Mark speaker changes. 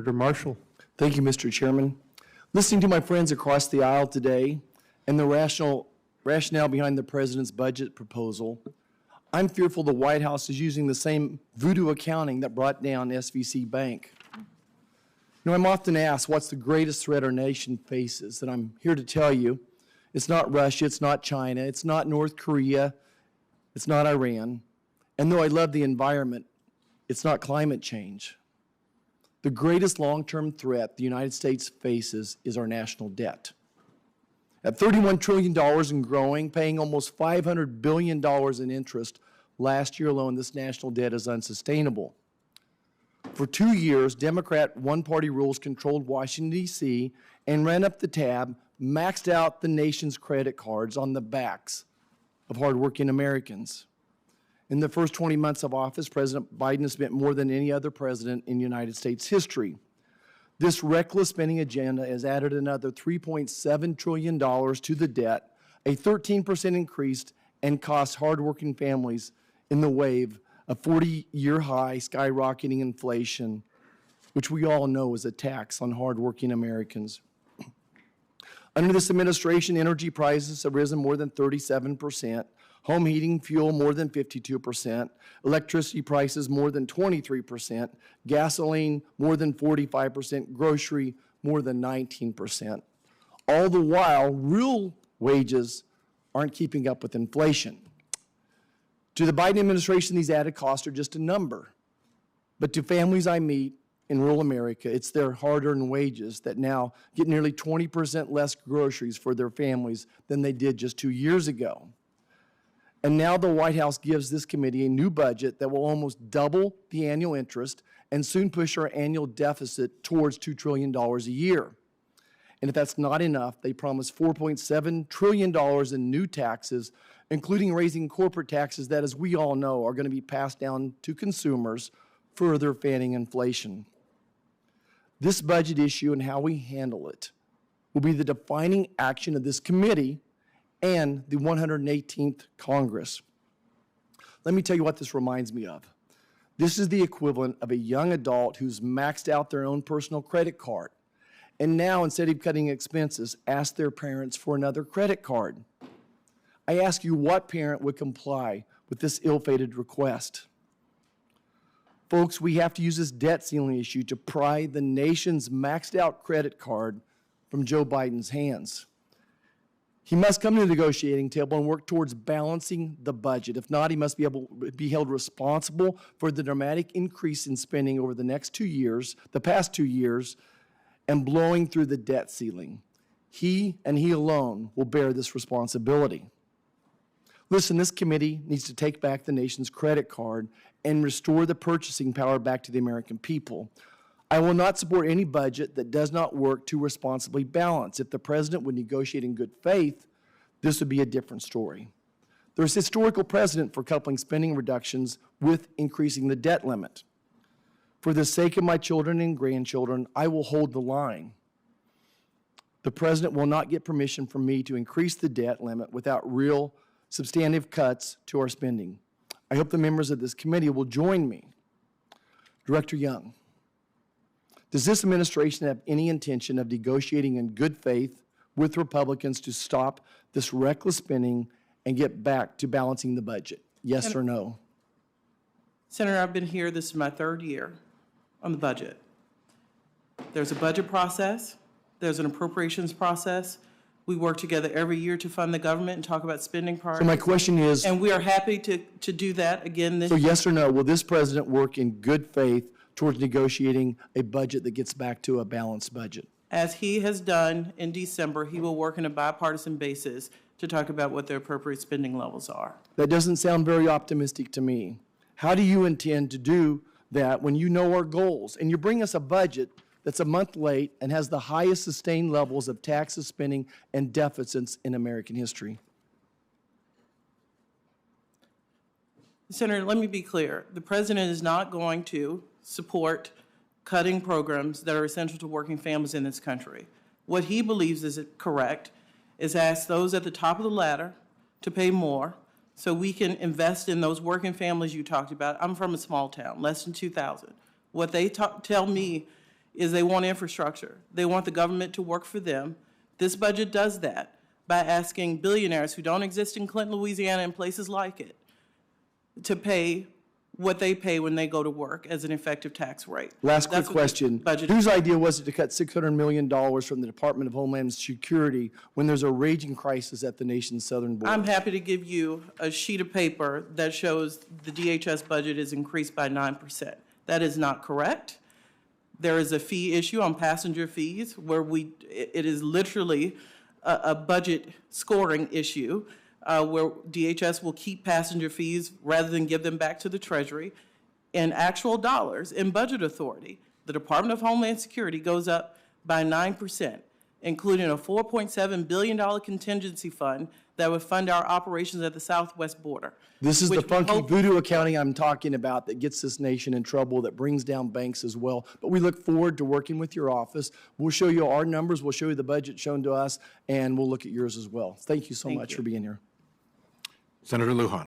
Speaker 1: Senator Marshall.
Speaker 2: Thank you, Mr. Chairman. Listening to my friends across the aisle today and the rationale behind the president's budget proposal, I'm fearful the White House is using the same voodoo accounting that brought down SVC Bank. You know, I'm often asked what's the greatest threat our nation faces, and I'm here to tell you it's not Russia, it's not China, it's not North Korea, it's not Iran. And though I love the environment, it's not climate change. The greatest long-term threat the United States faces is our national debt. At $31 trillion and growing, paying almost $500 billion in interest, last year alone, this national debt is unsustainable. For 2 years, Democrat one-party rules controlled Washington, D.C., and ran up the tab, maxed out the nation's credit cards on the backs of hardworking Americans. In the first 20 months of office, President Biden has spent more than any other president in United States history. This reckless spending agenda has added another $3.7 trillion to the debt, a 13% increase, and cost hardworking families in the wave of 40-year high skyrocketing inflation, which we all know is a tax on hardworking Americans. Under this administration, energy prices have risen more than 37%, home heating fuel more than 52%, electricity prices more than 23%, gasoline more than 45%, grocery more than 19%. All the while, real wages aren't keeping up with inflation. To the Biden administration, these added costs are just a number. But to families I meet in rural America, it's their hard-earned wages that now get nearly 20% less groceries for their families than they did just 2 years ago. And now the White House gives this committee a new budget that will almost double the annual interest and soon push our annual deficit towards $2 trillion a year. And if that's not enough, they promise $4.7 trillion in new taxes, including raising corporate taxes that, as we all know, are going to be passed down to consumers, further fanning inflation. This budget issue and how we handle it will be the defining action of this committee and the 118th Congress. Let me tell you what this reminds me of. This is the equivalent of a young adult who's maxed out their own personal credit card and now, instead of cutting expenses, ask their parents for another credit card. I ask you, what parent would comply with this ill-fated request? Folks, we have to use this debt ceiling issue to pry the nation's maxed out credit card from Joe Biden's hands. He must come to the negotiating table and work towards balancing the budget. If not, he must be held responsible for the dramatic increase in spending over the next 2 years, the past 2 years, and blowing through the debt ceiling. He and he alone will bear this responsibility. Listen, this committee needs to take back the nation's credit card and restore the purchasing power back to the American people. I will not support any budget that does not work to responsibly balance. If the president would negotiate in good faith, this would be a different story. There's historical precedent for coupling spending reductions with increasing the debt limit. For the sake of my children and grandchildren, I will hold the line. The president will not get permission from me to increase the debt limit without real substantive cuts to our spending. I hope the members of this committee will join me. Director Young, does this administration have any intention of negotiating in good faith with Republicans to stop this reckless spending and get back to balancing the budget? Yes or no?
Speaker 3: Senator, I've been here, this is my 3rd year on the budget. There's a budget process, there's an appropriations process. We work together every year to fund the government and talk about spending priorities.
Speaker 2: So my question is,
Speaker 3: and we are happy to do that again this year.
Speaker 2: So yes or no, will this president work in good faith towards negotiating a budget that gets back to a balanced budget?
Speaker 3: As he has done in December, he will work on a bipartisan basis to talk about what the appropriate spending levels are.
Speaker 2: That doesn't sound very optimistic to me. How do you intend to do that when you know our goals and you bring us a budget that's a month late and has the highest sustained levels of taxes, spending, and deficits in American history?
Speaker 3: Senator, let me be clear. The president is not going to support cutting programs that are essential to working families in this country. What he believes is correct is ask those at the top of the ladder to pay more so we can invest in those working families you talked about. I'm from a small town, less than 2,000. What they tell me is they want infrastructure. They want the government to work for them. This budget does that by asking billionaires who don't exist in Clinton, Louisiana, and places like it, to pay what they pay when they go to work as an effective tax rate.
Speaker 2: Last quick
Speaker 3: That's what the
Speaker 2: question.
Speaker 3: budget
Speaker 2: Whose idea was it to cut $600 million from the Department of Homeland Security when there's a raging crisis at the nation's southern border?
Speaker 3: I'm happy to give you a sheet of paper that shows the DHS budget is increased by 9%. That is not correct. There is a fee issue on passenger fees where it is literally a budget scoring issue where DHS will keep passenger fees rather than give them back to the Treasury. In actual dollars, in budget authority, the Department of Homeland Security goes up by 9%, including a $4.7 billion contingency fund that would fund our operations at the southwest border.
Speaker 2: This is the
Speaker 3: which we
Speaker 2: funky
Speaker 3: hope-
Speaker 2: voodoo accounting I'm talking about that gets this nation in trouble, that brings down banks as well. But we look forward to working with your office. We'll show you our numbers, we'll show you the budget shown to us, and we'll look at yours as well. Thank you so much for being here.
Speaker 1: Senator Lujan.